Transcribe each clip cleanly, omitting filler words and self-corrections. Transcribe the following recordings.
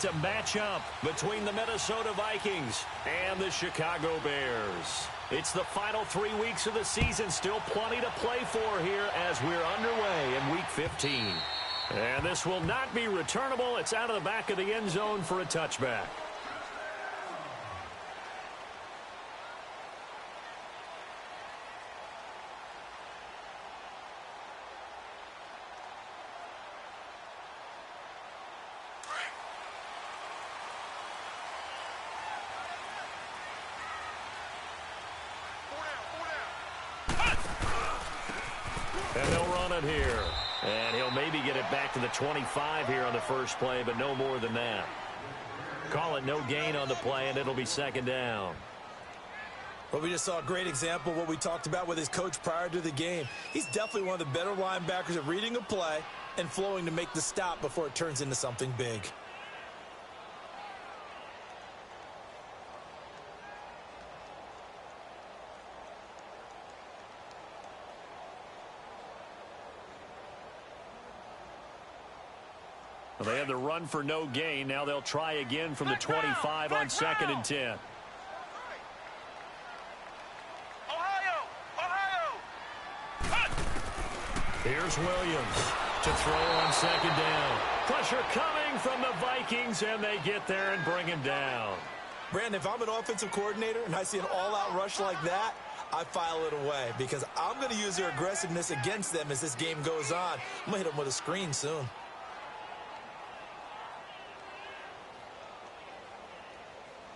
to match up between the Minnesota Vikings and the Chicago Bears. It's the final 3 weeks of the season. Still plenty to play for here as we're underway in Week 15. And this will not be returnable. It's out of the back of the end zone for a touchback. And they'll run it here. And he'll maybe get it back to the 25 here on the first play, but no more than that. Call it no gain on the play, and it'll be second down. Well, we just saw a great example of what we talked about with his coach prior to the game. He's definitely one of the better linebackers at reading a play and flowing to make the stop before it turns into something big. They have the run for no gain. Now they'll try again from the 25 on 2nd and 10. Here's Williams to throw on 2nd down. Pressure coming from the Vikings, and they get there and bring him down. Brandon, if I'm an offensive coordinator and I see an all-out rush like that, I file it away because I'm going to use their aggressiveness against them as this game goes on. I'm going to hit them with a screen soon.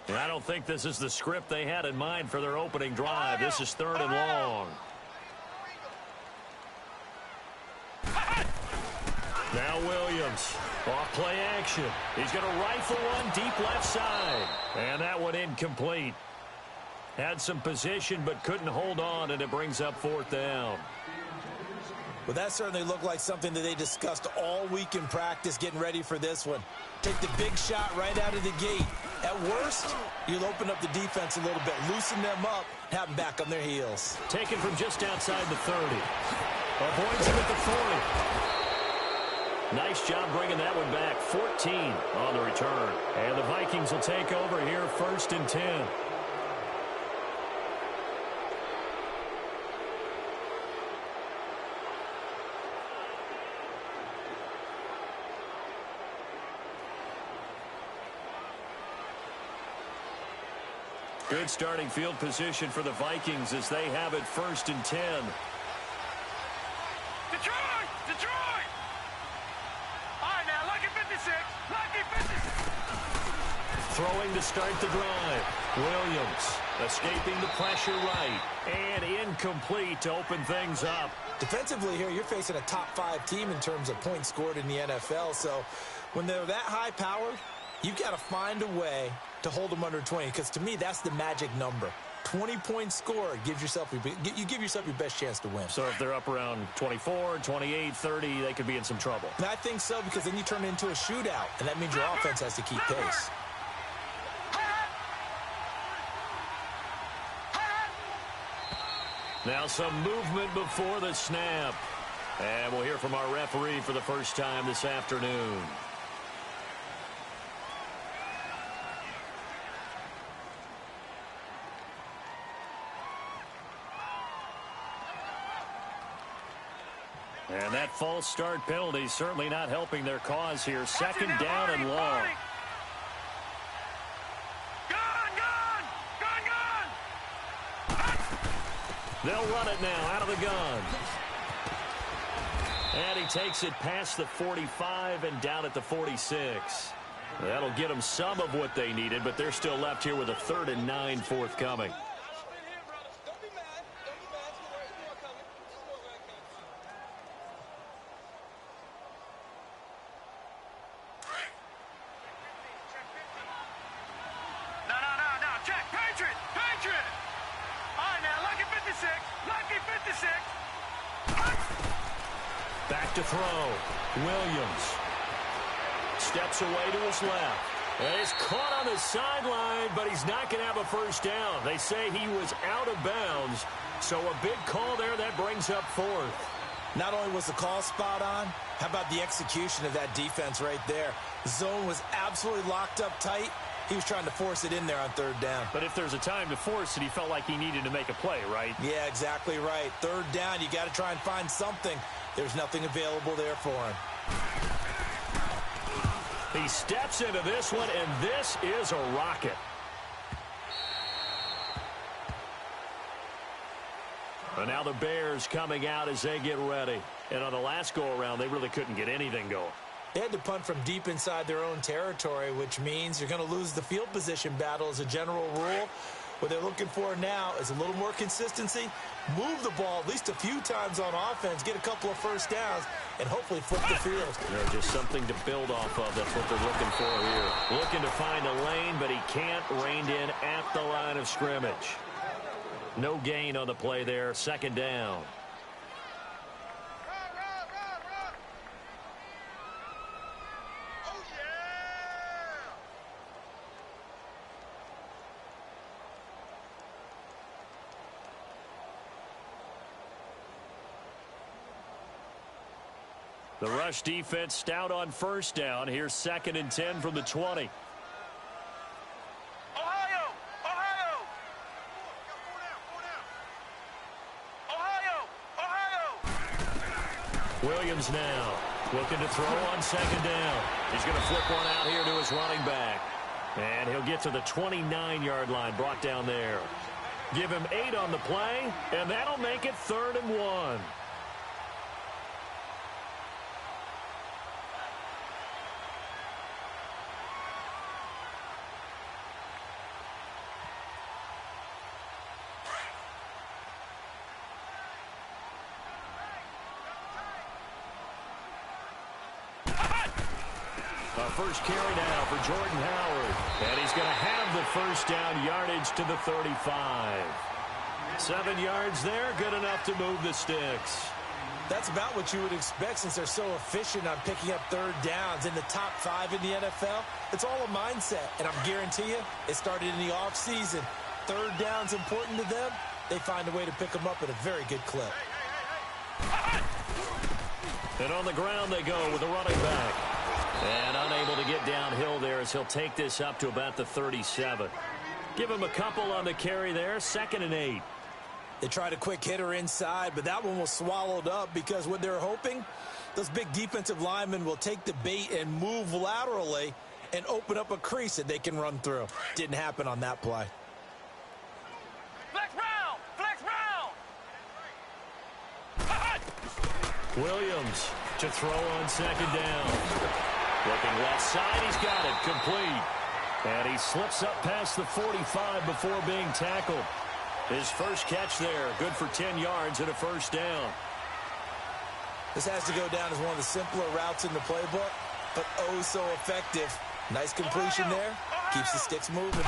And I don't think this is the script they had in mind for their opening drive. This is 3rd and long. Now Williams, off play action. He's going to rifle one deep left side. And that one incomplete. Had some position but couldn't hold on, and it brings up 4th down. Well, that certainly looked like something that they discussed all week in practice getting ready for this one. Take the big shot right out of the gate. At worst, you'll open up the defense a little bit, loosen them up, have them back on their heels. Taken from just outside the 30. Avoids him at the 40. Nice job bringing that one back. 14 on the return. And the Vikings will take over here 1st and 10. Good starting field position for the Vikings as they have it 1st and 10. Detroit! Detroit! All right, now, lucky 56. Lucky 56. Throwing to start the drive. Williams escaping the pressure right. And incomplete to open things up. Defensively here, you're facing a top 5 team in terms of points scored in the NFL. So when they're that high powered, you've got to find a way to hold them under 20, because to me, that's the magic number. 20 points scored gives yourself you give yourself your best chance to win. So if they're up around 24, 28, 30, they could be in some trouble. And I think so, because then you turn it into a shootout, and that means your offense has to keep pace. Now some movement before the snap. And we'll hear from our referee for the first time this afternoon. And that false start penalty certainly not helping their cause here. 2nd down and long. They'll run it now out of the gun. And he takes it past the 45 and down at the 46. That'll get them some of what they needed, but they're still left here with a 3rd and 9 forthcoming. Back to throw. Williams steps away to his left. And he's caught on the sideline, but he's not going to have a first down. They say he was out of bounds. So a big call there that brings up 4th. Not only was the call spot on, how about the execution of that defense right there? The zone was absolutely locked up tight. He was trying to force it in there on third down. But if there's a time to force it, he felt like he needed to make a play, right? Yeah, exactly right. Third down, you got to try and find something. There's nothing available there for him. He steps into this one, and this is a rocket. And now the Bears coming out as they get ready. And on the last go-around, they really couldn't get anything going. They had to punt from deep inside their own territory, which means you're going to lose the field position battle as a general rule. What they're looking for now is a little more consistency, move the ball at least a few times on offense, get a couple of first downs, and hopefully flip the field. Just something to build off of. That's what they're looking for here. Looking to find a lane, but he can't rein in at the line of scrimmage. No gain on the play there. Second down. The rush defense stout on first down. Here's 2nd and 10 from the 20. Williams now looking to throw on 2nd down. He's going to flip one out here to his running back. And he'll get to the 29-yard line, brought down there. Give him 8 on the play, and that'll make it 3rd and 1. First carry now for Jordan Howard. And he's going to have the first down, yardage to the 35. 7 yards there, good enough to move the sticks. That's about what you would expect since they're so efficient on picking up third downs in the top 5 in the NFL. It's all a mindset, and I'm guarantee you it started in the offseason. Third down's important to them. They find a way to pick them up at a very good clip. And on the ground they go with the running back. And unable to get downhill there as he'll take this up to about the 37. Give him a couple on the carry there. 2nd and 8. They tried a quick hitter inside, but that one was swallowed up because what they're hoping, those big defensive linemen will take the bait and move laterally and open up a crease that they can run through. Didn't happen on that play. Flex round! Flex round! Williams to throw on 2nd down. Looking left side, he's got it, complete. And he slips up past the 45 before being tackled. His first catch there, good for 10 yards and a first down. This has to go down as one of the simpler routes in the playbook, but oh so effective. Nice completion there, keeps the sticks moving.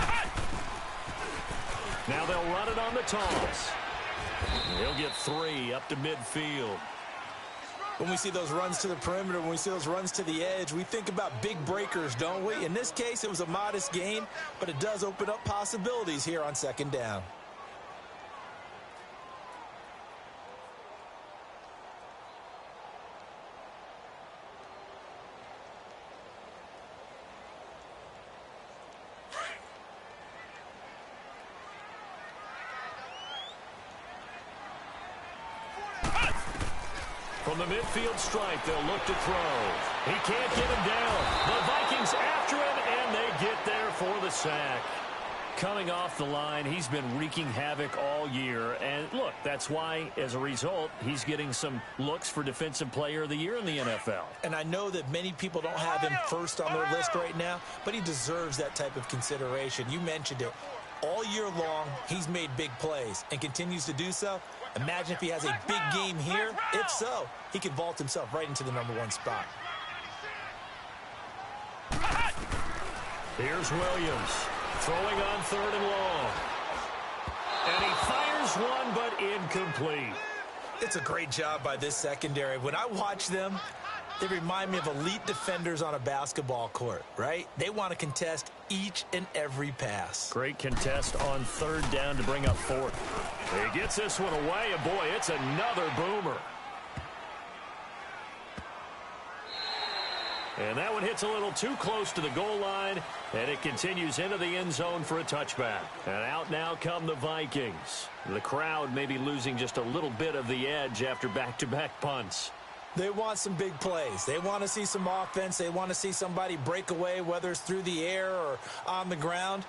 Now they'll run it on the toss. He'll get 3 up to midfield. When we see those runs to the perimeter, when we see those runs to the edge, we think about big breakers, don't we? In this case, it was a modest gain, but it does open up possibilities here on 2nd down. From the midfield stripe, they'll look to throw. He can't get him down. The Vikings after him, and they get there for the sack. Coming off the line, he's been wreaking havoc all year. And look, that's why, as a result, he's getting some looks for Defensive Player of the Year in the NFL. And I know that many people don't have him first on their list right now, but he deserves that type of consideration. You mentioned it. All year long, he's made big plays and continues to do so. Imagine if he has a big game here. If so, he could vault himself right into the #1 spot. Here's Williams throwing on 3rd and long. And he fires one, but incomplete. It's a great job by this secondary. When I watch them, they remind me of elite defenders on a basketball court, right? They want to contest each and every pass. Great contest on 3rd down to bring up 4th. He gets this one away, and boy, it's another boomer. And that one hits a little too close to the goal line, and it continues into the end zone for a touchback. And out now come the Vikings. The crowd may be losing just a little bit of the edge after back-to-back punts. They want some big plays. They want to see some offense. They want to see somebody break away, whether it's through the air or on the ground.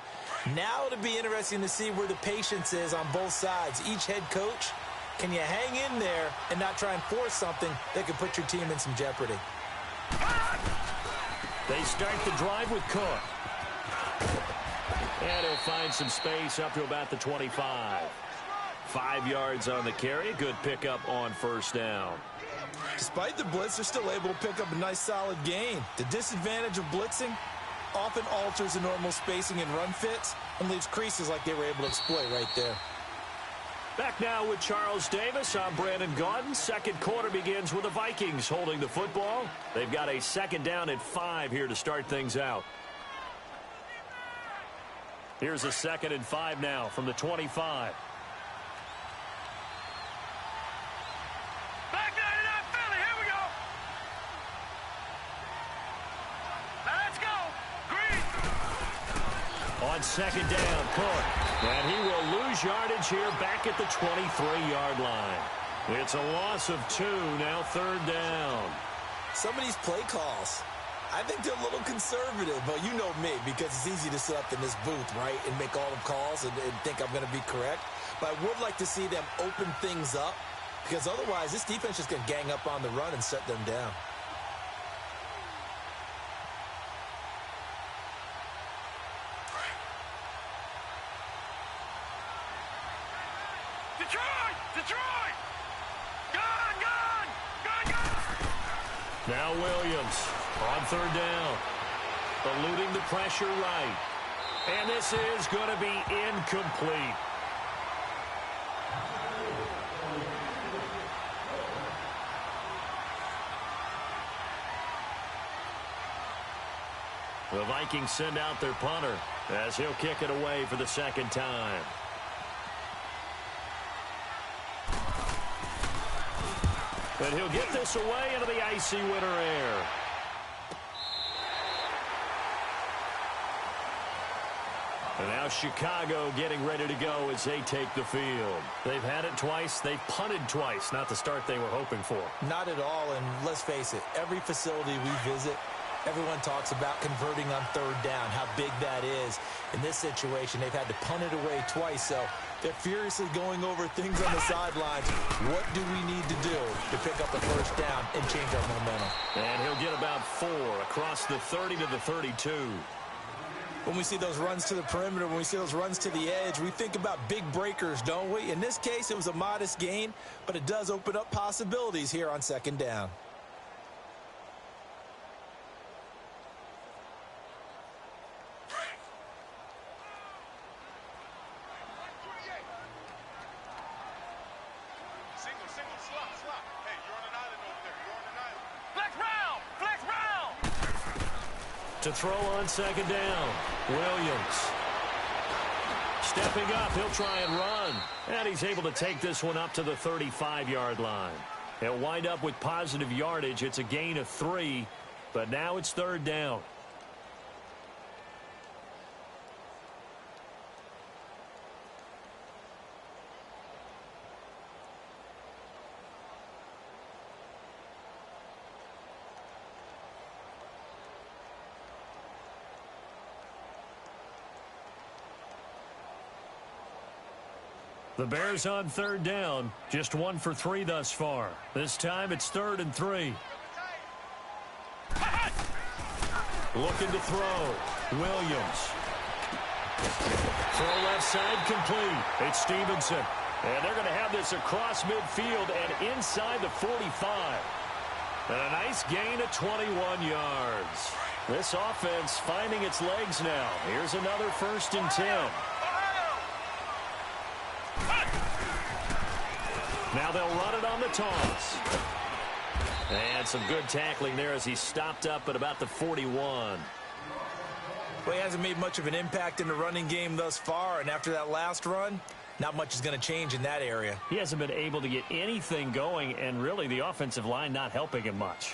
Now it'll be interesting to see where the patience is on both sides. Each head coach, can you hang in there and not try and force something that could put your team in some jeopardy? They start the drive with Cook. And he'll find some space up to about the 25. 5 yards on the carry. Good pickup on first down. Despite the blitz, they're still able to pick up a nice solid gain. The disadvantage of blitzing often alters the normal spacing and run fits and leaves creases like they were able to exploit right there. Back now with Charles Davis. I'm Brandon Gaudin. Second quarter begins with the Vikings holding the football. They've got a second down at 5 here to start things out. Here's a 2nd and 5 now from the 25. Back 99 Philly, here we go. Let's go. Green. On second down, Cook. And he will lose yardage here back at the 23-yard line. It's a loss of 2, now 3rd down. Some of these play calls, I think they're a little conservative, but you know me, because it's easy to sit up in this booth, right, and make all the calls and think I'm going to be correct. But I would like to see them open things up, because otherwise this defense is going to gang up on the run and shut them down. Detroit! Detroit! Gun! Gun! Gun! Gun! Now Williams on 3rd down. Eluding the pressure right. And this is going to be incomplete. The Vikings send out their punter as he'll kick it away for the 2nd time. And he'll get this away into the icy winter air. And now Chicago getting ready to go as they take the field. They've had it twice. They've punted twice. Not the start they were hoping for. Not at all, and let's face it, every facility we visit, everyone talks about converting on 3rd down, how big that is. In this situation, they've had to punt it away twice, so they're furiously going over things on the sidelines. What do we need to do to pick up a 1st down and change our momentum? And he'll get about 4 across the 30 to the 32. When we see those runs to the perimeter, when we see those runs to the edge, we think about big breakers, don't we? In this case, it was a modest gain, but it does open up possibilities here on 2nd down. To throw on 2nd down, Williams. Stepping up, he'll try and run. And he's able to take this one up to the 35-yard line. He'll wind up with positive yardage. It's a gain of 3, but now it's 3rd down. The Bears on 3rd down, just 1 for 3 thus far. This time it's 3rd and 3. Looking to throw. Williams. Throw left side complete. It's Stevenson. And they're going to have this across midfield and inside the 45. And a nice gain of 21 yards. This offense finding its legs now. Here's another 1st and 10. Now they'll run it on the toss. And some good tackling there as he stopped up at about the 41. Well, he hasn't made much of an impact in the running game thus far, and after that last run, not much is going to change in that area. He hasn't been able to get anything going, and really the offensive line not helping him much.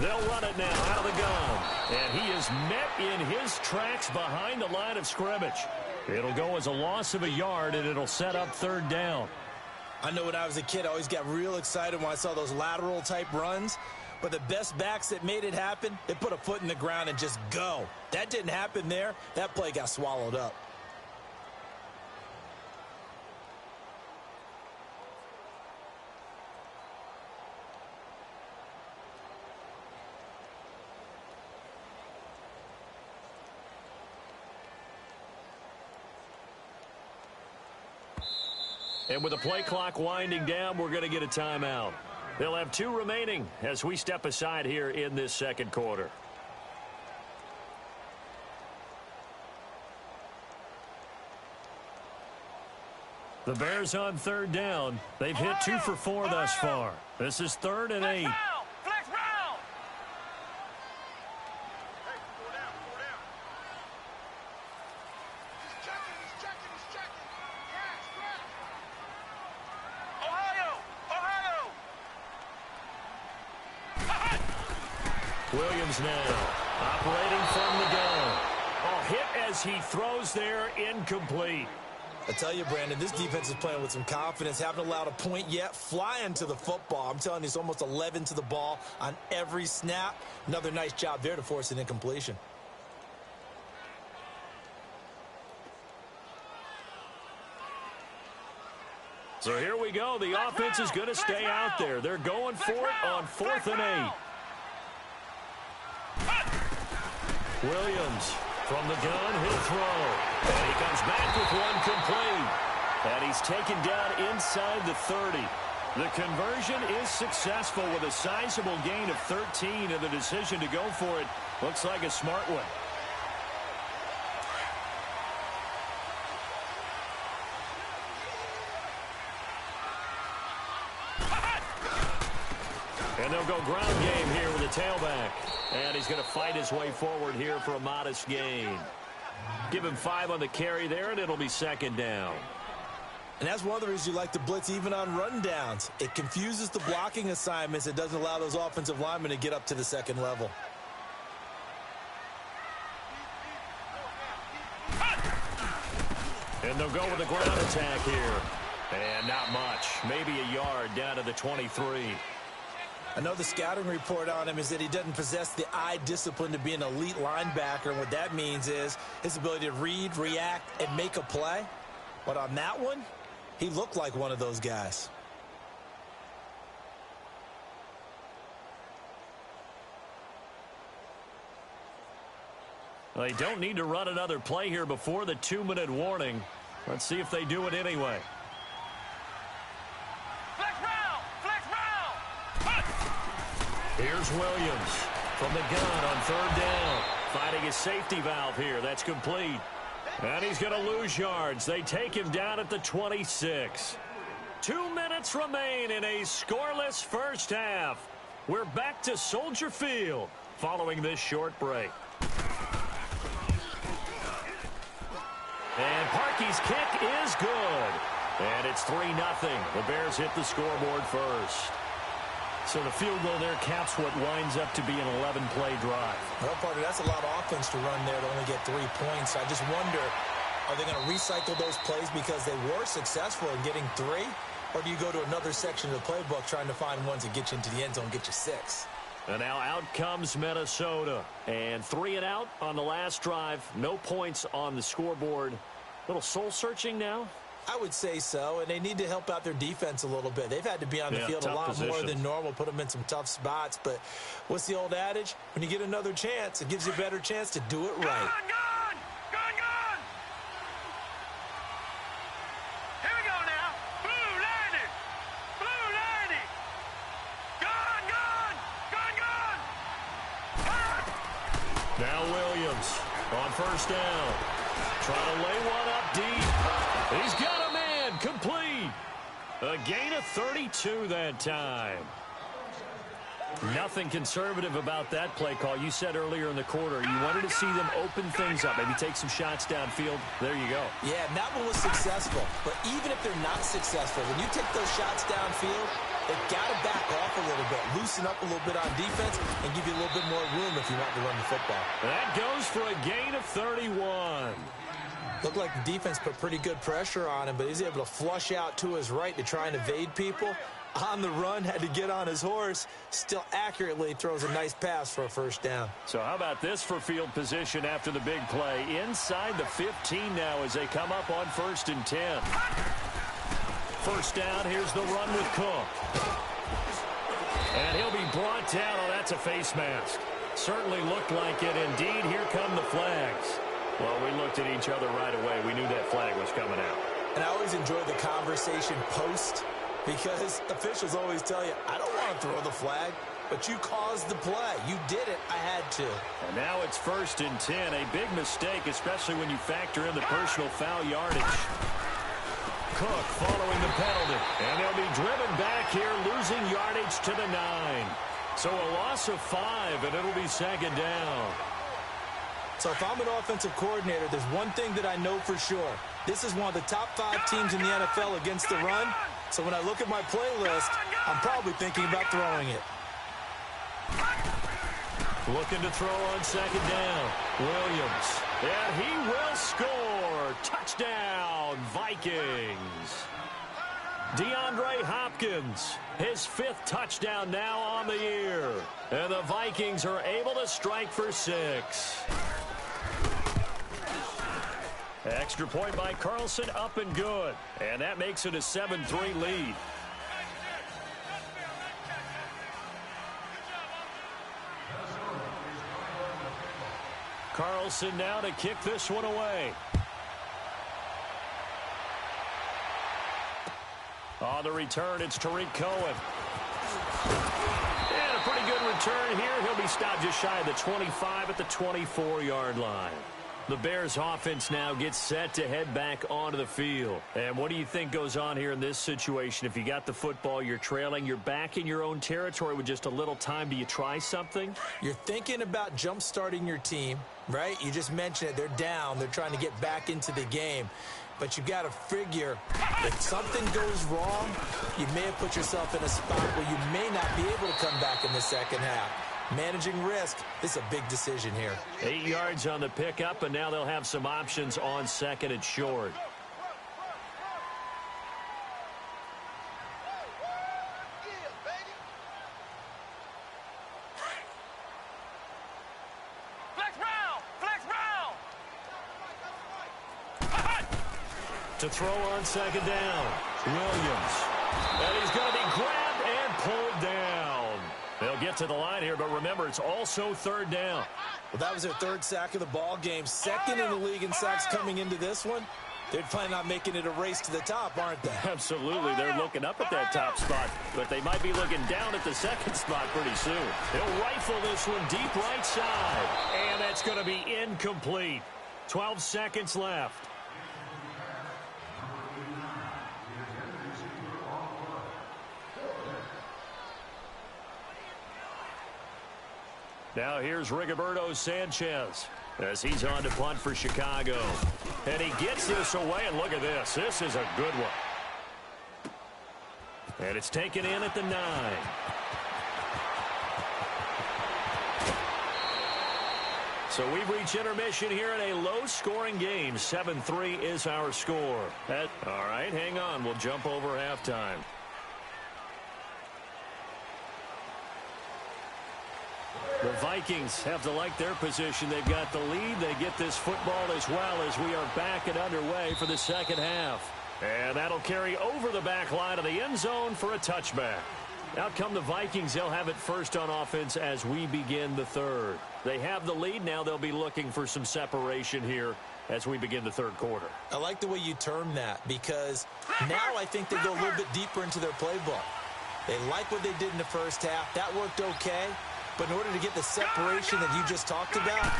They'll run it now out of the gun. And he is met in his tracks behind the line of scrimmage. It'll go as a loss of a yard, and it'll set up third down. I know when I was a kid, I always got real excited when I saw those lateral-type runs. But the best backs that made it happen, they put a foot in the ground and just go. That didn't happen there. That play got swallowed up. And with the play clock winding down, we're going to get a timeout. They'll have 2 remaining as we step aside here in this second quarter. The Bears on third down. They've hit 2 for 4 thus far. This is 3rd and 8. Flex round. Williams now operating from the gun. A hit as he throws there, incomplete. I tell you, Brandon, this defense is playing with some confidence. Haven't allowed a point yet. Flying to the football. I'm telling you, it's almost 11 to the ball on every snap. Another nice job there to force an incompletion. So here we go. The offense is going to stay out there. They're going for it on 4th and 8. Williams from the gun, he'll throw. And he comes back with one complete. And he's taken down inside the 30. The conversion is successful with a sizable gain of 13, and the decision to go for it looks like a smart one. And they'll go ground game here with a tailback. And he's going to fight his way forward here for a modest gain. Give him 5 on the carry there, and it'll be 2nd down. And that's one of the reasons you like to blitz even on rundowns. It confuses the blocking assignments. It doesn't allow those offensive linemen to get up to the 2nd level. And they'll go with a ground attack here. And not much. Maybe a yard down to the 23. I know the scouting report on him is that he doesn't possess the eye discipline to be an elite linebacker. And what that means is his ability to read, react, and make a play. But on that one, he looked like one of those guys. They don't need to run another play here before the 2-minute warning. Let's see if they do it anyway. Here's Williams from the gun on 3rd down. Finding his safety valve here. That's complete. And he's going to lose yards. They take him down at the 26. 2 minutes remain in a scoreless first half. We're back to Soldier Field following this short break. And Parkey's kick is good. And it's 3-0. The Bears hit the scoreboard first. So the field goal there caps what winds up to be an 11-play drive. Well, partner, that's a lot of offense to run there to only get 3 points. I just wonder, are they going to recycle those plays because they were successful in getting 3? Or do you go to another section of the playbook trying to find ones that get you into the end zone and get you 6? And now out comes Minnesota. And 3 and out on the last drive. No points on the scoreboard. A little soul-searching now. I would say so, and they need to help out their defense a little bit. They've had to be on the field a lot more than normal, put them in some tough spots. But what's the old adage? When you get another chance, it gives you a better chance to do it right. Gun! Here we go now. Blue landing! Gun! Now Williams on 1st down. Trying to lay one up deep. He's got a man. Complete. A gain of 32 that time. Nothing conservative about that play call. You said earlier in the quarter you wanted to see them open things up, maybe take some shots downfield. There you go. Yeah, and that one was successful. But even if they're not successful, when you take those shots downfield, they've got to back off a little bit, loosen up a little bit on defense, and give you a little bit more room if you want to run the football. That goes for a gain of 31. Looked like the defense put pretty good pressure on him, but he's able to flush out to his right to try and evade people. On the run, had to get on his horse, still accurately throws a nice pass for a first down. So how about this for field position after the big play? Inside the 15 now as they come up on 1st and 10. First down, here's the run with Cook. And he'll be brought down. Oh, that's a face mask. Certainly looked like it. Indeed, here come the flags. Well, we looked at each other right away. We knew that flag was coming out. And I always enjoy the conversation post, because officials always tell you, I don't want to throw the flag, but you caused the play. You did it. I had to. And now it's 1st and 10. A big mistake, especially when you factor in the personal foul yardage. Cook following the penalty. And they'll be driven back here, losing yardage to the 9. So a loss of 5, and it'll be 2nd down. So if I'm an offensive coordinator, there's one thing that I know for sure. This is one of the top 5 teams in the NFL against the run. So when I look at my playlist, I'm probably thinking about throwing it. Looking to throw on 2nd down. Williams. And he will score. Touchdown, Vikings. DeAndre Hopkins, his 5th touchdown now on the year. And the Vikings are able to strike for 6. Extra point by Carlson, up and good. And that makes it a 7-3 lead. Carlson now to kick this one away. On the return, it's Tariq Cohen. And a pretty good return here. He'll be stopped just shy of the 25 at the 24-yard line. The Bears offense now gets set to head back onto the field. And what do you think goes on here in this situation? If you got the football, you're trailing, you're back in your own territory with just a little time. Do you try something? You're thinking about jump-starting your team, right? You just mentioned it. They're down. They're trying to get back into the game. But you got to figure, if something goes wrong, you may have put yourself in a spot where you may not be able to come back in the second half. Managing risk, this is a big decision here. 8 yards on the pickup, and now they'll have some options on 2nd and short. To throw on 2nd down, Williams. And he's going to be grabbed and pulled down. They'll get to the line here, but remember, it's also 3rd down. Well, that was their 3rd sack of the ball game. 2nd in the league in sacks coming into this one. They're planning on making it a race to the top, aren't they? Absolutely. They're looking up at that top spot, but they might be looking down at the 2nd spot pretty soon. They'll rifle this one deep right side, and that's going to be incomplete. 12 seconds left. Now here's Rigoberto Sanchez as he's on to punt for Chicago. And he gets this away, and look at this. This is a good one. And it's taken in at the 9. So we've reached intermission here in a low-scoring game. 7-3 is our score. All right, hang on. We'll jump over halftime. The Vikings have to like their position. They've got the lead. They get this football as well as we are back and underway for the second half. And that'll carry over the back line of the end zone for a touchback. Out come the Vikings. They'll have it first on offense as we begin the third. They have the lead. Now they'll be looking for some separation here as we begin the third quarter. I like the way you term that, because now I think they go a little bit deeper into their playbook. They like what they did in the first half. That worked okay. But in order to get the separation that you just talked about,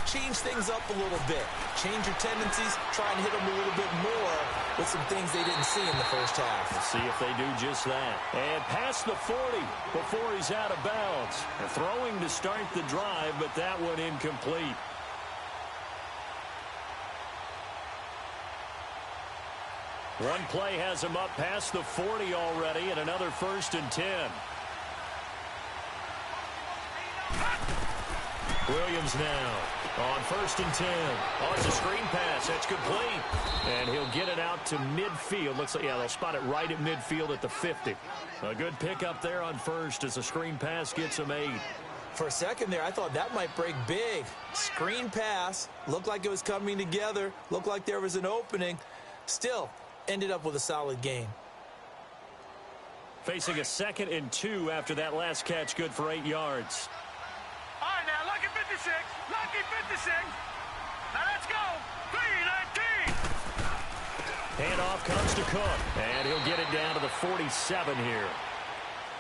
change things up a little bit. Change your tendencies, try and hit them a little bit more, with some things they didn't see in the first half. We'll see if they do just that. And past the 40 before he's out of bounds. And throwing to start the drive, but that one incomplete. One play has him up past the 40 already, and another 1st and 10. Williams now on 1st and 10. Oh, it's a screen pass. That's complete. And he'll get it out to midfield. Looks like, yeah, they'll spot it right at midfield at the 50. A good pickup there on 1st as the screen pass gets him 8. For a second there, I thought that might break big. Screen pass. Looked like it was coming together. Looked like there was an opening. Still, ended up with a solid gain. Facing a 2nd and 2 after that last catch, good for 8 yards. All right, now, lucky 56. Lucky 56. Now, let's go. 3-19. Handoff comes to Cook, and he'll get it down to the 47 here.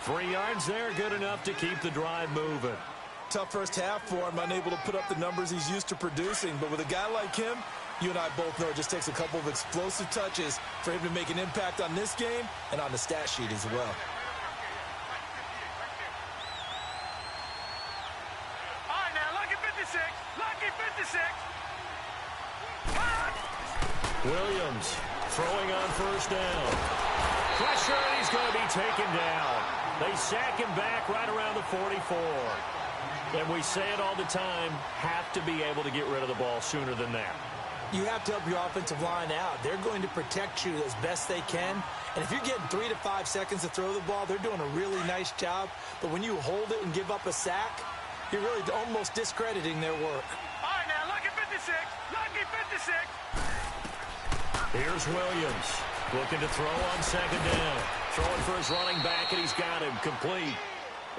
3 yards there, good enough to keep the drive moving. Tough first half for him, unable to put up the numbers he's used to producing. But with a guy like him, you and I both know it just takes a couple of explosive touches for him to make an impact on this game and on the stat sheet as well. All right, now, lucky 56. Lucky 56. Williams throwing on 1st down. Pressure, and he's going to be taken down. They sack him back right around the 44. And we say it all the time, have to be able to get rid of the ball sooner than that. You have to help your offensive line out. They're going to protect you as best they can. And if you're getting 3 to 5 seconds to throw the ball, they're doing a really nice job. But when you hold it and give up a sack, you're really almost discrediting their work. All right, now, lucky 56. Lucky 56. Here's Williams looking to throw on 2nd down. Throwing for his running back, and he's got him complete.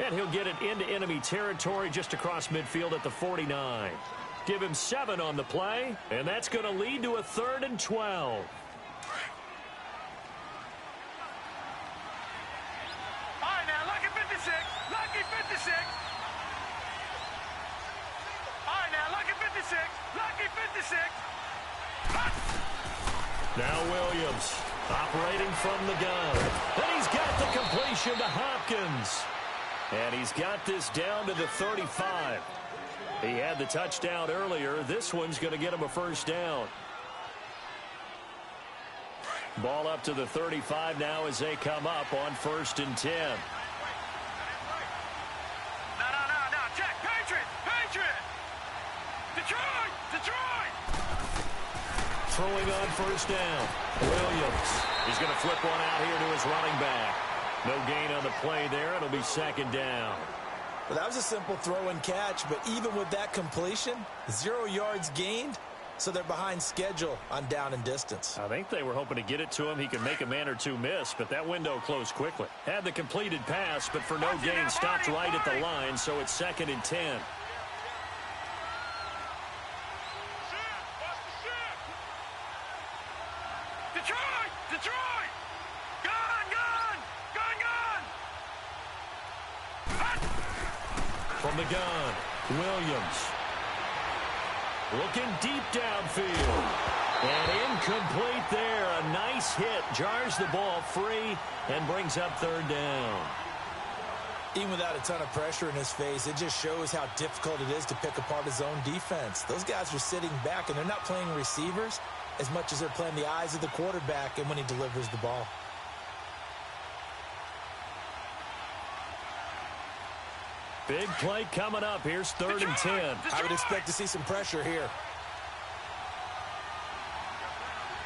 And he'll get it into enemy territory just across midfield at the 49. Give him 7 on the play, and that's going to lead to a 3rd and 12. All right, now, lucky 56. Lucky 56. All right, now, lucky 56. Lucky 56. Now Williams operating from the gun. And he's got the completion to Hopkins. And he's got this down to the 35. He had the touchdown earlier. This one's going to get him a 1st down. Ball up to the 35 now as they come up on 1st and 10. No. Check. Patriot. Detroit. Throwing on 1st down. Williams. He's going to flip one out here to his running back. No gain on the play there. It'll be 2nd down. Well, that was a simple throw and catch, but even with that completion, 0 yards gained, so they're behind schedule on down and distance. I think they were hoping to get it to him. He could make a man or two miss, but that window closed quickly. Had the completed pass, but for no gain, stopped right at the line, so it's 2nd and 10. Detroit. Gun. From the gun, Williams. Looking deep downfield. And incomplete there. A nice hit. Jars the ball free and brings up 3rd down. Even without a ton of pressure in his face, it just shows how difficult it is to pick apart his own defense. Those guys are sitting back, and they're not playing receivers as much as they're playing the eyes of the quarterback and when he delivers the ball. Big play coming up. Here's 3rd and 10. I would expect to see some pressure here.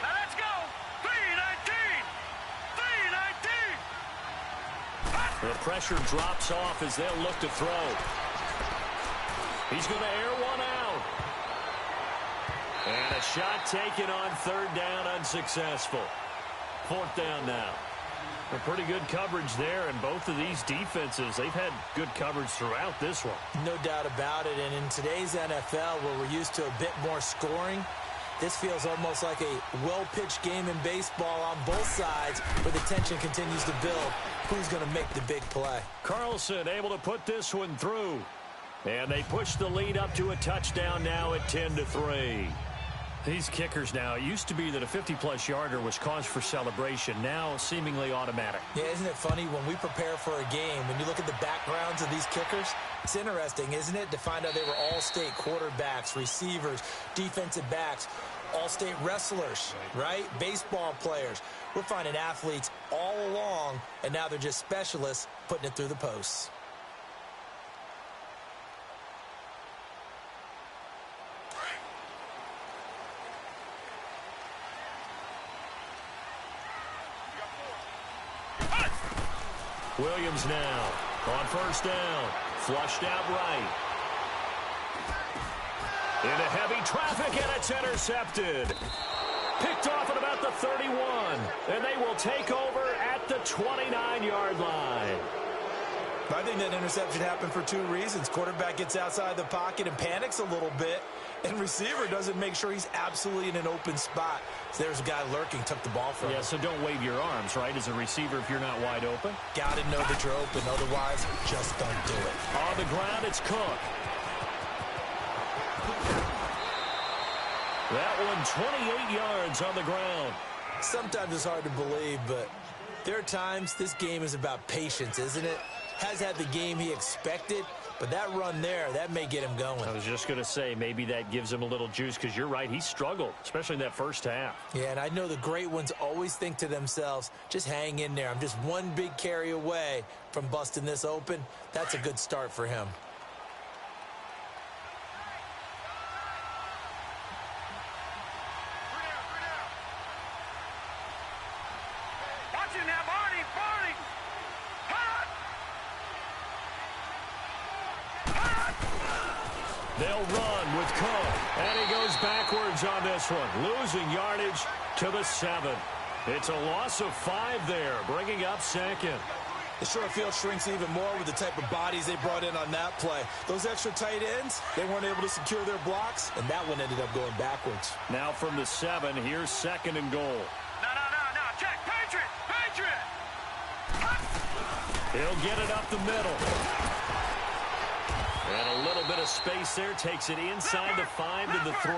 Now let's go. 3-19. The pressure drops off as they'll look to throw. He's going to air one out. And a shot taken on 3rd down, unsuccessful. 4th down now. A pretty good coverage there, and both of these defenses, they've had good coverage throughout this one. No doubt about it, and in today's NFL, where we're used to a bit more scoring, this feels almost like a well-pitched game in baseball on both sides, where the tension continues to build. Who's going to make the big play? Carlson able to put this one through. And they push the lead up to a touchdown now at 10-3. These kickers now, it used to be that a 50-plus yarder was cause for celebration. Now, seemingly automatic. Yeah, isn't it funny when we prepare for a game, when you look at the backgrounds of these kickers, it's interesting, isn't it, to find out they were all-state quarterbacks, receivers, defensive backs, all-state wrestlers, right? Baseball players. We're finding athletes all along, and now they're just specialists putting it through the posts. Williams now on first down. Flushed out right. Into heavy traffic, and it's intercepted. Picked off at about the 31. And they will take over at the 29-yard line. I think that interception happened for two reasons. Quarterback gets outside the pocket and panics a little bit, and receiver doesn't make sure he's absolutely in an open spot. So there's a guy lurking, took the ball from him. Yeah, so don't wave your arms, right, as a receiver if you're not wide open. Got to know that you're open. Otherwise, just don't do it. On the ground, it's Cook. That one, 28 yards on the ground. Sometimes it's hard to believe, but there are times this game is about patience, isn't it? Has had the game he expected, but that run there, that may get him going. I was just going to say, maybe that gives him a little juice, because you're right, he struggled, especially in that first half. Yeah, and I know the great ones always think to themselves, just hang in there. I'm just one big carry away from busting this open. That's a good start for him. They'll run with Cook, and he goes backwards on this one, losing yardage to the 7. It's a loss of 5 there, bringing up second. The short field shrinks even more with the type of bodies they brought in on that play. Those extra tight ends, they weren't able to secure their blocks, and that one ended up going backwards. Now from the 7, here's second and goal. No, check, Patriot! He'll get it up the middle. And a little bit of space there, takes it inside the 5 to the 3.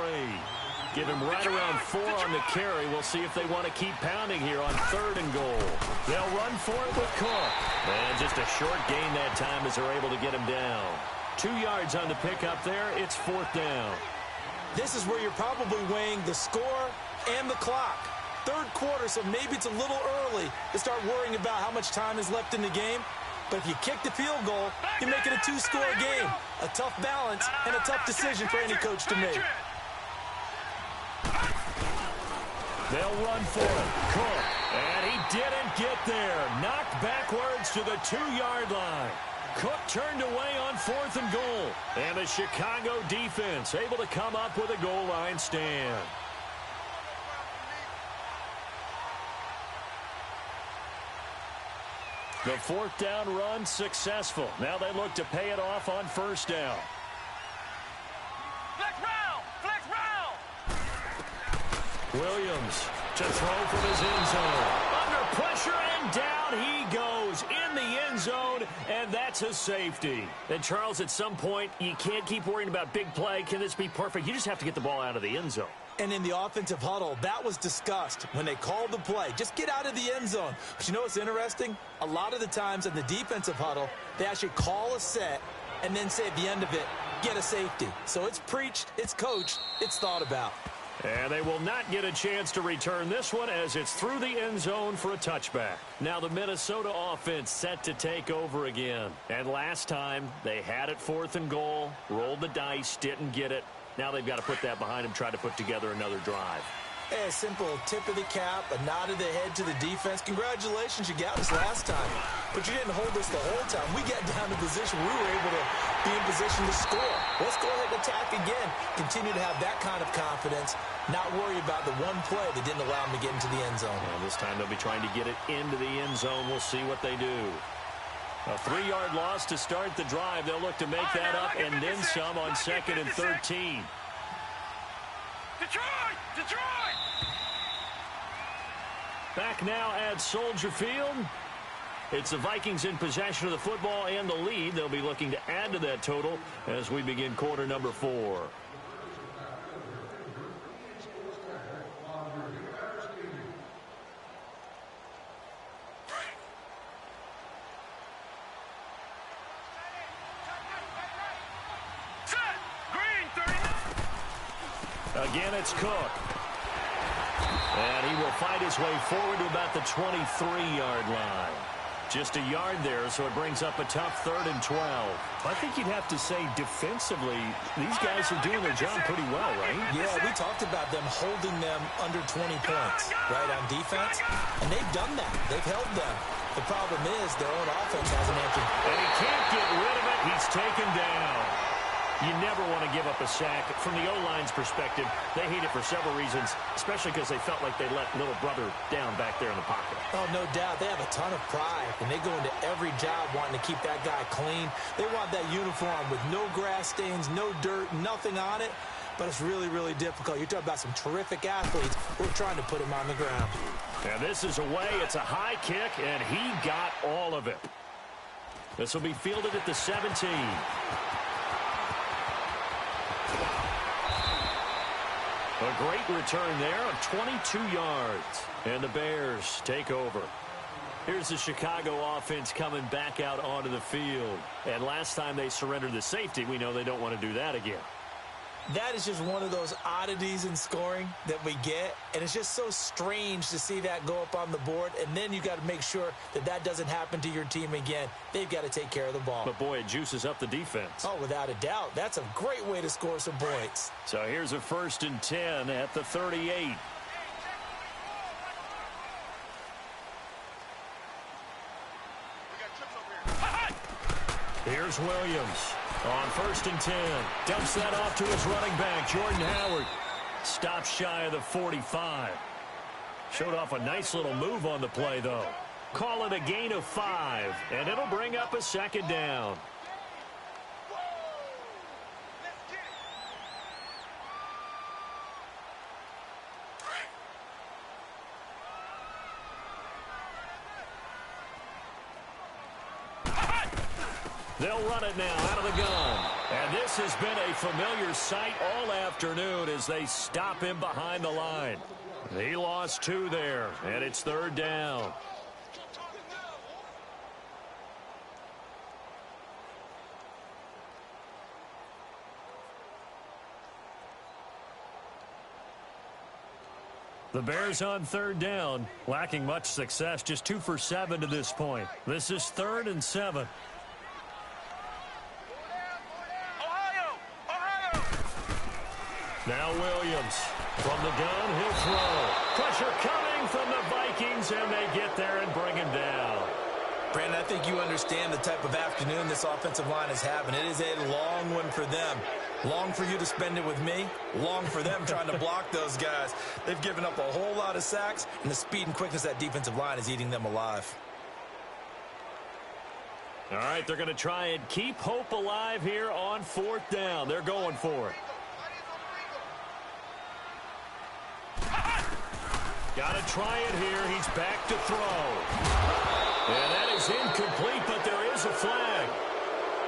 Give him right around 4 on the carry. We'll see if they want to keep pounding here on third and goal. They'll run for it with Cook. And just a short gain that time as they're able to get him down. 2 yards on the pickup there. It's fourth down. This is where you're probably weighing the score and the clock. Third quarter, so maybe it's a little early to start worrying about how much time is left in the game. But if you kick the field goal, you make it a 2-score game. A tough balance and a tough decision for any coach to make. They'll run for it. Cook. And he didn't get there. Knocked backwards to the 2-yard line. Cook turned away on fourth and goal. And the Chicago defense able to come up with a goal line stand. The fourth down run successful. Now they look to pay it off on first down. Flex round! Williams to throw from his end zone. Under pressure and down he goes in the end zone, and that's a safety. And Charles, at some point, you can't keep worrying about big play. Can this be perfect? You just have to get the ball out of the end zone. And in the offensive huddle, that was discussed when they called the play. Just get out of the end zone. But you know what's interesting? A lot of the times in the defensive huddle, they actually call a set and then say at the end of it, get a safety. So it's preached, it's coached, it's thought about. And they will not get a chance to return this one as it's through the end zone for a touchback. Now the Minnesota offense set to take over again. And last time, they had it fourth and goal, rolled the dice, didn't get it. Now they've got to put that behind them, try to put together another drive. Hey, a simple tip of the cap, a nod of the head to the defense. Congratulations, you got us last time. But you didn't hold us the whole time. We got down to position. We were able to be in position to score. Let's go ahead and attack again. Continue to have that kind of confidence. Not worry about the one play that didn't allow them to get into the end zone. And this time they'll be trying to get it into the end zone. We'll see what they do. A 3-yard loss to start the drive. They'll look to make that up and then some on second and 13. Detroit! Back now at Soldier Field. It's the Vikings in possession of the football and the lead. They'll be looking to add to that total as we begin quarter number 4. Again, it's Cook. And he will find his way forward to about the 23-yard line. Just a yard there, so it brings up a tough 3rd and 12. I think you'd have to say defensively, these guys are doing their job pretty well, right? Yeah, we talked about them holding them under 20 points, right, on defense. And they've done that. They've held them. The problem is their own offense hasn't answered. And he can't get rid of it. He's taken down. You never want to give up a sack. From the O-line's perspective, they hate it for several reasons, especially because they felt like they let little brother down back there in the pocket. Oh, no doubt. They have a ton of pride, and they go into every job wanting to keep that guy clean. They want that uniform with no grass stains, no dirt, nothing on it, but it's really, really difficult. You're talking about some terrific athletes who are trying to put him on the ground. And this is away. It's a high kick, and he got all of it. This will be fielded at the 17. A great return there of 22 yards. And the Bears take over. Here's the Chicago offense coming back out onto the field. And last time they surrendered the safety, we know they don't want to do that again. That is just one of those oddities in scoring that we get. And it's just so strange to see that go up on the board. And then you got to make sure that that doesn't happen to your team again. They've got to take care of the ball. But, boy, it juices up the defense. Oh, without a doubt. That's a great way to score some points. So here's a 1st and 10 at the 38. Here's Williams on 1st and 10. Dumps that off to his running back, Jordan Howard. Stops shy of the 45. Showed off a nice little move on the play, though. Call it a gain of 5, and it'll bring up a 2nd down. They'll run it now out of the gun. And this has been a familiar sight all afternoon as they stop him behind the line. He lost 2 there, and it's 3rd down. The Bears on 3rd down, lacking much success, just 2 for 7 to this point. This is 3rd and 7. Now Williams from the gun, he'll throw. Pressure coming from the Vikings, and they get there and bring him down. Brandon, I think you understand the type of afternoon this offensive line is having. It is a long one for them. Long for you to spend it with me. Long for them trying to block those guys. They've given up a whole lot of sacks, and the speed and quickness of that defensive line is eating them alive. All right, they're going to try and keep hope alive here on 4th down. They're going for it. Got to try it here. He's back to throw. And that is incomplete, but there is a flag.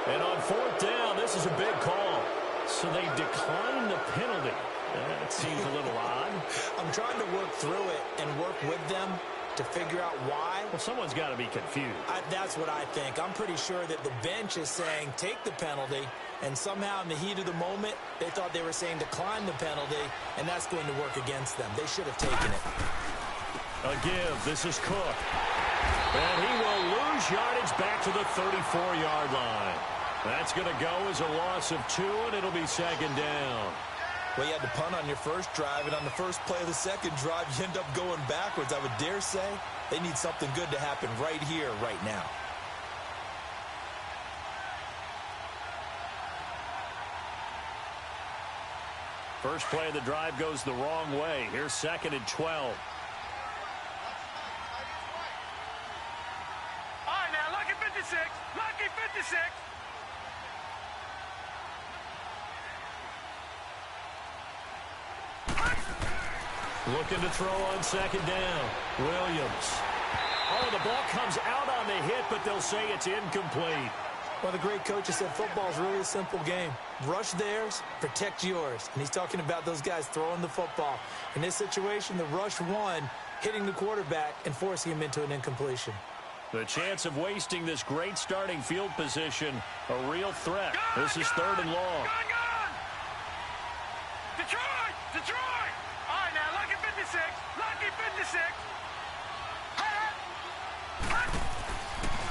And on 4th down, this is a big call. So they decline the penalty. That seems a little odd. I'm trying to work through it and work with them to figure out why. Well, someone's got to be confused. That's what I think. I'm pretty sure that the bench is saying take the penalty, and somehow in the heat of the moment, they thought they were saying decline the penalty, and that's going to work against them. They should have taken it. A give. This is Cook. And he will lose yardage back to the 34-yard line. That's going to go as a loss of 2, and it'll be 2nd down. Well, you had to punt on your first drive, and on the first play of the second drive, you end up going backwards. I would dare say they need something good to happen right here, right now. First play of the drive goes the wrong way. Here's 2nd and 12. All right, now, lucky 56. Lucky 56. Looking to throw on 2nd down. Williams. Oh, the ball comes out on the hit, but they'll say it's incomplete. Well, the great coach has said football is really a simple game. Rush theirs, protect yours. And he's talking about those guys throwing the football. In this situation, the rush won, hitting the quarterback and forcing him into an incompletion. The chance of wasting this great starting field position, a real threat. This is 3rd and long. Detroit! Detroit! All right, now, lucky 56. Lucky 56.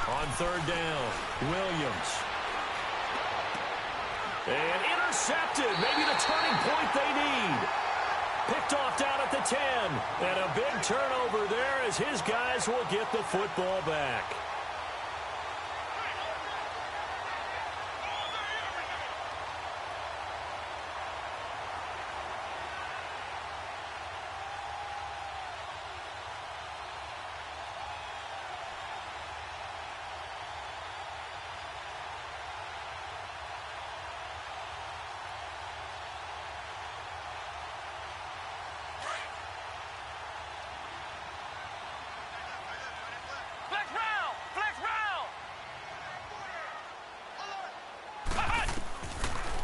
On third down, Williams. And intercepted. Maybe the turning point they need. Picked off down at the 10. And a big turnover there as his guys will get the football back.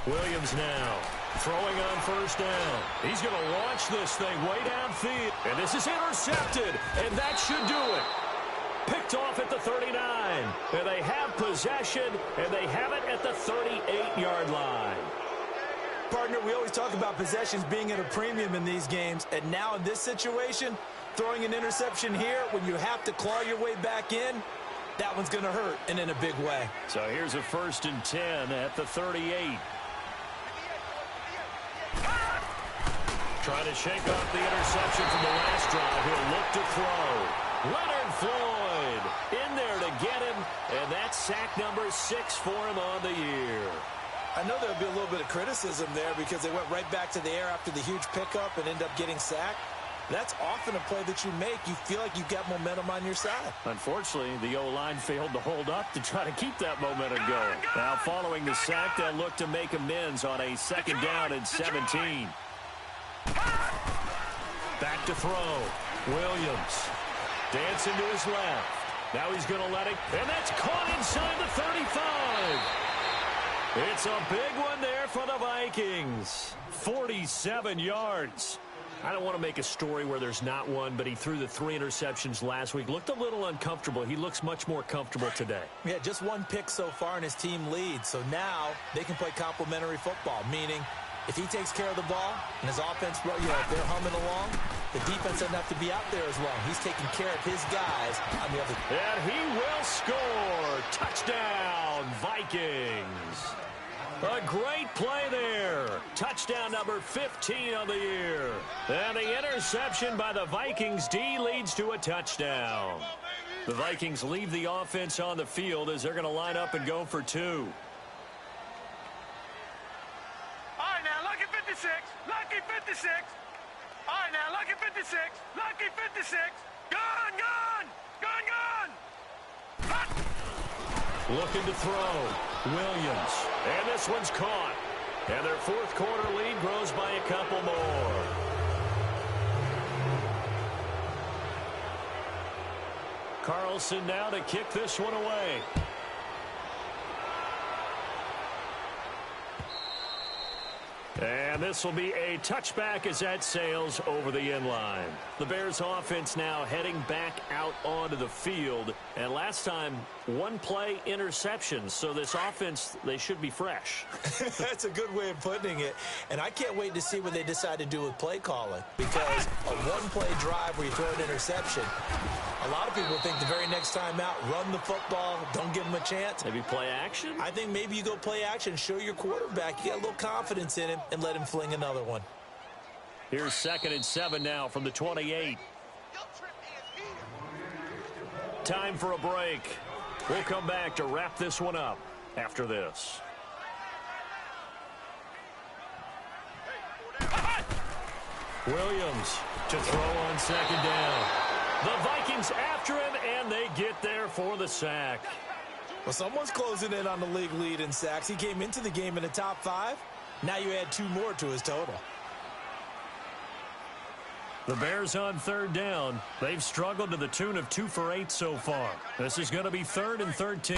Williams now throwing on first down. He's going to launch this thing way downfield. And this is intercepted, and that should do it. Picked off at the 39. And they have possession, and they have it at the 38-yard line. Partner, we always talk about possessions being at a premium in these games. And now in this situation, throwing an interception here when you have to claw your way back in, that one's going to hurt, and in a big way. So here's a 1st and 10 at the 38. Trying to shake off the interception from the last drive. He'll look to throw. Leonard Floyd in there to get him, and that's sack number 6 for him on the year. I know there'll be a little bit of criticism there because they went right back to the air after the huge pickup and end up getting sacked. That's often a play that you make. You feel like you've got momentum on your side. Unfortunately, the O-line failed to hold up to try to keep that momentum going. Now, following the sack, they'll look to make amends on a 2nd down and 17. Back to throw. Williams dancing to his left. Now he's going to let it, and that's caught inside the 35. It's a big one there for the Vikings. 47 yards. I don't want to make a story where there's not one, but he threw the 3 interceptions last week. Looked a little uncomfortable. He looks much more comfortable today. Yeah, just 1 pick so far and his team leads. So now they can play complementary football, meaning if he takes care of the ball and his offense, if they're humming along, the defense doesn't have to be out there as long. He's taking care of his guys on the other. And he will score. Touchdown, Vikings. A great play there. Touchdown number 15 on the year. And the interception by the Vikings D leads to a touchdown. The Vikings leave the offense on the field as they're going to line up and go for 2. All right, now, lucky 56. Lucky 56. All right, now, lucky 56. Lucky 56. Gone, gone. Gone, gone. Hot. Looking to throw. Williams. And this one's caught. And their 4th quarter lead grows by a couple more. Carlson now to kick this one away. And this will be a touchback as that sails over the end line. The Bears offense now heading back out onto the field. And last time, 1 play interceptions. So this offense, they should be fresh. That's a good way of putting it. And I can't wait to see what they decide to do with play calling. Because a 1-play drive where you throw an interception, a lot of people think the very next time out, run the football, don't give them a chance. Maybe play action? I think maybe you go play action, show your quarterback you got a little confidence in him, and let him fling another one. Here's 2nd and 7 now from the 28. Time for a break. We'll come back to wrap this one up after this. Williams to throw on 2nd down. The Vikings after him, and they get there for the sack. Well, someone's closing in on the league lead in sacks. He came into the game in the top 5. Now you add 2 more to his total. The Bears on 3rd down. They've struggled to the tune of 2 for 8 so far. This is going to be 3rd and 13.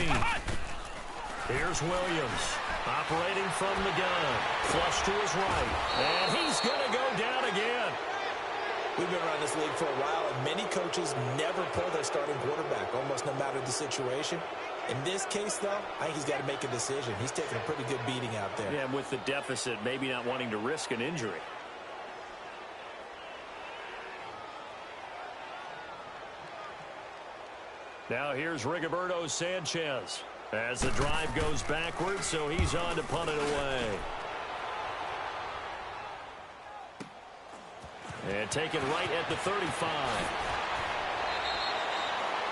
Here's Williams operating from the gun. Flush to his right. And he's going to go down again. We've been around this league for a while, and many coaches never pull their starting quarterback, almost no matter the situation. In this case, though, I think he's got to make a decision. He's taking a pretty good beating out there. Yeah, with the deficit, maybe not wanting to risk an injury. Now here's Rigoberto Sanchez as the drive goes backwards, so he's on to punt it away. And taken right at the 35.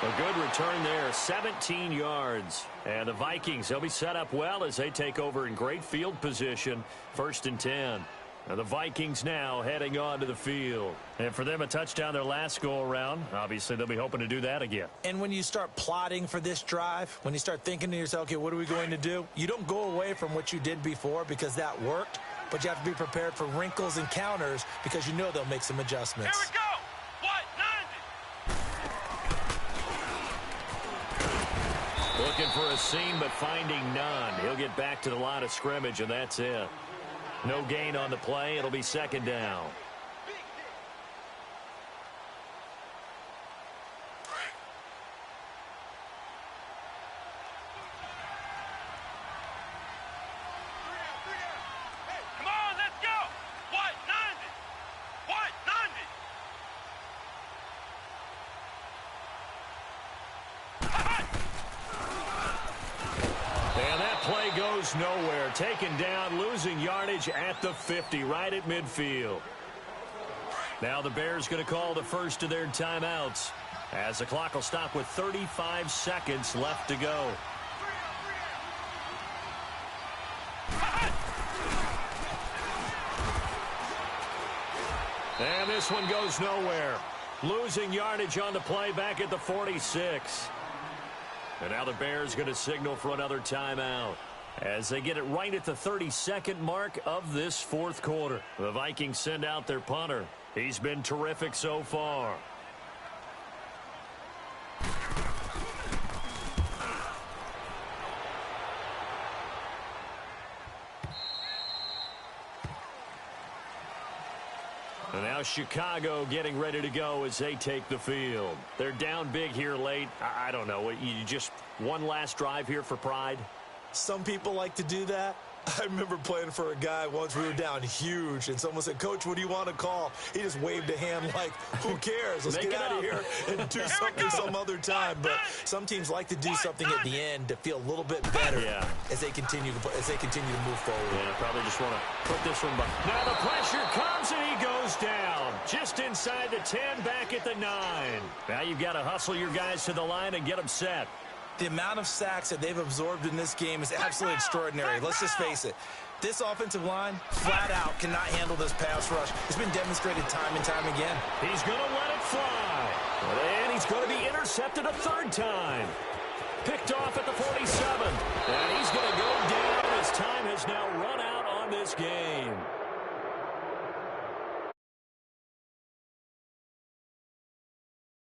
A good return there, 17 yards. And the Vikings, they'll be set up well as they take over in great field position, 1st and 10. And the Vikings now heading onto the field. And for them, a touchdown their last go-around. Obviously, they'll be hoping to do that again. And when you start plotting for this drive, when you start thinking to yourself, okay, what are we going to do? You don't go away from what you did before because that worked, but you have to be prepared for wrinkles and counters because you know they'll make some adjustments. Here we go. What? 90. Looking for a seam, but finding none. He'll get back to the line of scrimmage, and that's it. No gain on the play. It'll be 2nd down. Come on, let's go. What? 90. What? 90. And that play goes nowhere. Taken down, losing yardage at the 50, right at midfield. Now the Bears going to call the first of their timeouts as the clock will stop with 35 seconds left to go. And this one goes nowhere. Losing yardage on the play back at the 46. And now the Bears going to signal for another timeout as they get it right at the 32nd mark of this 4th quarter. The Vikings send out their punter. He's been terrific so far. And now Chicago getting ready to go as they take the field. They're down big here late. I don't know. You just one last drive here for pride? Some people like to do that. I remember playing for a guy once. We were down huge, and someone said, "Coach, what do you want to call?" He just waved a hand like, who cares? Let's get out of here and do something some other time. But some teams like to do something at the end to feel a little bit better as they continue to move forward. Yeah, probably just want to put this one back. Now the pressure comes, and he goes down. Just inside the 10, back at the 9. Now you've got to hustle your guys to the line and get them set. The amount of sacks that they've absorbed in this game is absolutely extraordinary. Let's just face it. This offensive line, flat out, cannot handle this pass rush. It's been demonstrated time and time again. He's going to let it fly. And he's going to be intercepted a 3rd time. Picked off at the 47. And he's going to go down as time has now run out on this game.